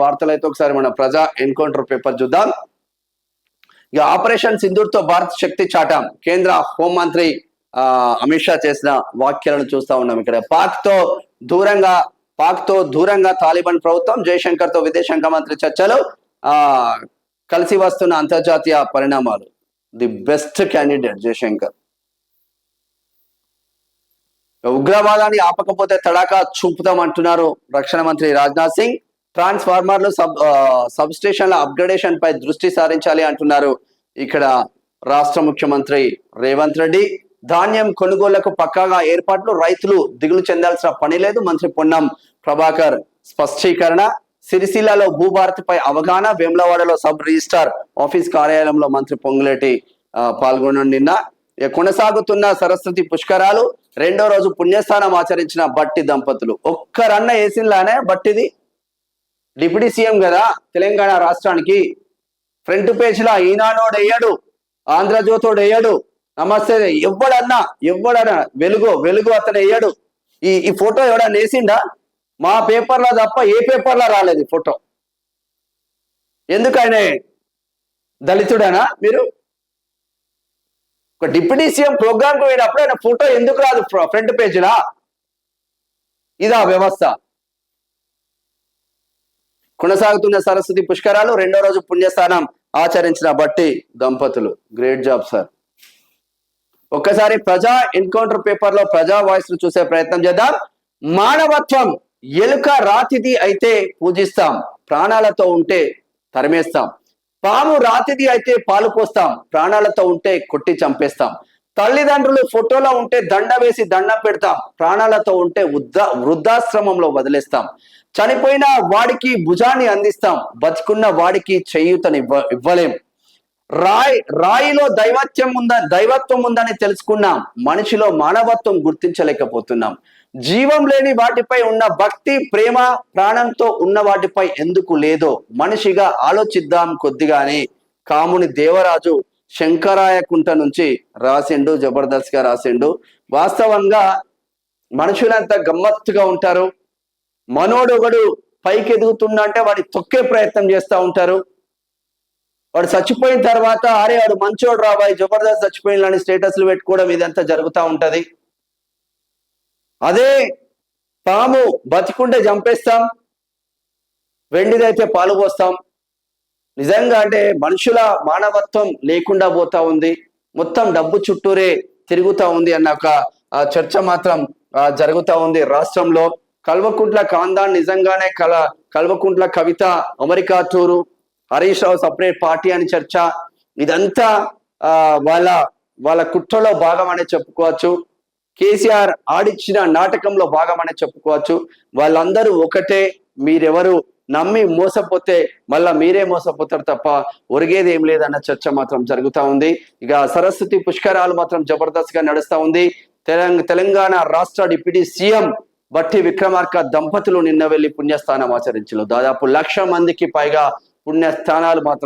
వార్తలు అయితే ఒకసారి మన ప్రజా ఎన్కౌంటర్ పేపర్ చూద్దాం. ఇక ఆపరేషన్ సింధూర్ తో భారత్ శక్తి చాటాం, కేంద్ర హోంమంత్రి అమిత్ షా చేసిన వ్యాఖ్యలను చూస్తా ఉన్నాం. ఇక్కడ పాక్ తో దూరంగా తాలిబాన్ ప్రభుత్వం, జయశంకర్ తో విదేశాంగ మంత్రి చర్చలు, కలిసి వస్తున్న అంతర్జాతీయ పరిణామాలు. The best candidate Jaishankar. ఉగ్రవాదాన్ని ఆపకపోతే తడాకా చూపుతాం అంటున్నారు రక్షణ మంత్రి రాజ్నాథ్ సింగ్. ట్రాన్స్ఫార్మర్లు, సబ్ స్టేషన్ల అప్గ్రేడేషన్ పై దృష్టి సారించాలి అంటున్నారు ఇక్కడ రాష్ట్ర ముఖ్యమంత్రి రేవంత్ రెడ్డి. ధాన్యం కొనుగోళ్లకు పక్కాగా ఏర్పాట్లు, రైతులు దిగులు చెందాల్సిన పని లేదు, మంత్రి పొన్నం ప్రభాకర్ స్పష్టీకరణ. సిరిసిల్లలో భూభారతిపై అవగాహన, వేములవాడలో సబ్ రిజిస్ట్రార్ ఆఫీస్ కార్యాలయంలో మంత్రి పొంగులేటి పాల్గొనడం. నిన్న కొనసాగుతున్న సరస్వతి పుష్కరాలు, రెండో రోజు పుణ్యస్థానం ఆచరించిన బట్టి దంపతులు. ఒక్కరన్న వేసినలానే బట్టిది డిప్యూటీ సీఎం కదా తెలంగాణ రాష్ట్రానికి. ఫ్రంట్ పేజ్ లా ఈనాడోడు వేయడు, ఆంధ్రజ్యోతోడు వేయడు, నమస్తే ఎవడన్నా వెలుగు అతను వేయడు. ఈ ఫోటో ఎవడన్నా వేసిండా? మా పేపర్లో తప్ప ఏ పేపర్లో రాలేదు ఈ ఫోటో. ఎందుకు ఆయన దళితుడేనా? మీరు ఒక డిప్యూటీ సీఎం ప్రోగ్రామ్ కు పోయినప్పుడు ఆయన ఫోటో ఎందుకు రాదు ఫ్రంట్ పేజీలా? ఇదా వ్యవస్థ? కొనసాగుతున్న సరస్వతి పుష్కరాలు, రెండో రోజు పుణ్యస్థానం ఆచరించిన బట్టి దంపతులు. Great job sir. ఒక్కసారి ప్రజా ఎన్కౌంటర్ పేపర్ లో ప్రజా వాయిస్ ను చూసే ప్రయత్నం చేద్దాం. మానవత్వం ఎలుక రాతిది అయితే పూజిస్తాం, ప్రాణాలతో ఉంటే తరిమేస్తాం. పాము రాతిది అయితే పాలు పోస్తాం, ప్రాణాలతో ఉంటే కొట్టి చంపేస్తాం. తల్లిదండ్రులు ఫోటోలో ఉంటే దండ వేసి దండం పెడతాం, ప్రాణాలతో ఉంటే వృద్ధాశ్రమంలో వదిలేస్తాం. చనిపోయిన వాడికి భుజాన్ని అందిస్తాం, బతికున్న వాడికి చేయూతని ఇవ్వలేం. రాయిలో దైవత్వం ఉందని తెలుసుకున్నాం, మనిషిలో మానవత్వం గుర్తించలేకపోతున్నాం. జీవం లేని వాటిపై ఉన్న భక్తి, ప్రేమ, ప్రాణంతో ఉన్న వాటిపై ఎందుకు లేదో మనిషిగా ఆలోచిద్దాం కొద్దిగానే. కాముని దేవరాజు శంకరాయకుంట నుంచి రాసిండు, జబర్దస్త్ గా రాసిండు. వాస్తవంగా మనుషులంతా గమ్మత్తుగా ఉంటారు. మనోడొకడు పైకి ఎదుగుతుందంటే వాడి తొక్కే ప్రయత్నం చేస్తూ ఉంటారు. వాడు చచ్చిపోయిన తర్వాత అరే వాడు మంచోడు రాబాయి, జబర్దస్త్ చచ్చిపోయినని స్టేటస్లు పెట్టుకోవడం ఇదంతా జరుగుతూ ఉంటది. అదే పాము బతికుంటే చంపేస్తాం, వెండిదైతే పాలు పోస్తాం. నిజంగా అంటే మనుషుల మానవత్వం లేకుండా పోతా ఉంది, మొత్తం డబ్బు చుట్టూరే తిరుగుతా ఉంది అన్న ఒక చర్చ మాత్రం జరుగుతూ ఉంది రాష్ట్రంలో. కల్వకుంట్ల కాందాన్ నిజంగానే Kalvakuntla Kavitha America tour, Harish Rao separate party అని చర్చ. ఇదంతా వాళ్ళ కుట్రలో భాగం అనే చెప్పుకోవచ్చు. కేసీఆర్ ఆడిచ్చిన నాటకంలో భాగం అనే చెప్పుకోవచ్చు. వాళ్ళందరూ ఒకటే. మీరెవరు నమ్మి మోసపోతే మళ్ళా మీరే మోసపోతారు తప్ప ఒరిగేది ఏం లేదన్న చర్చ మాత్రం జరుగుతూ ఉంది. ఇక సరస్వతి పుష్కరాలు మాత్రం జబర్దస్త్ గా నడుస్తూ ఉంది. తెలంగాణ రాష్ట్ర డిప్యూటీ సీఎం బట్టి విక్రమార్క దంపతులు నిన్న వెళ్లి పుణ్యస్థానం ఆచరించారు. దాదాపు 1,00,000 మందికి పైగా పుణ్యస్థానాలు మాత్రం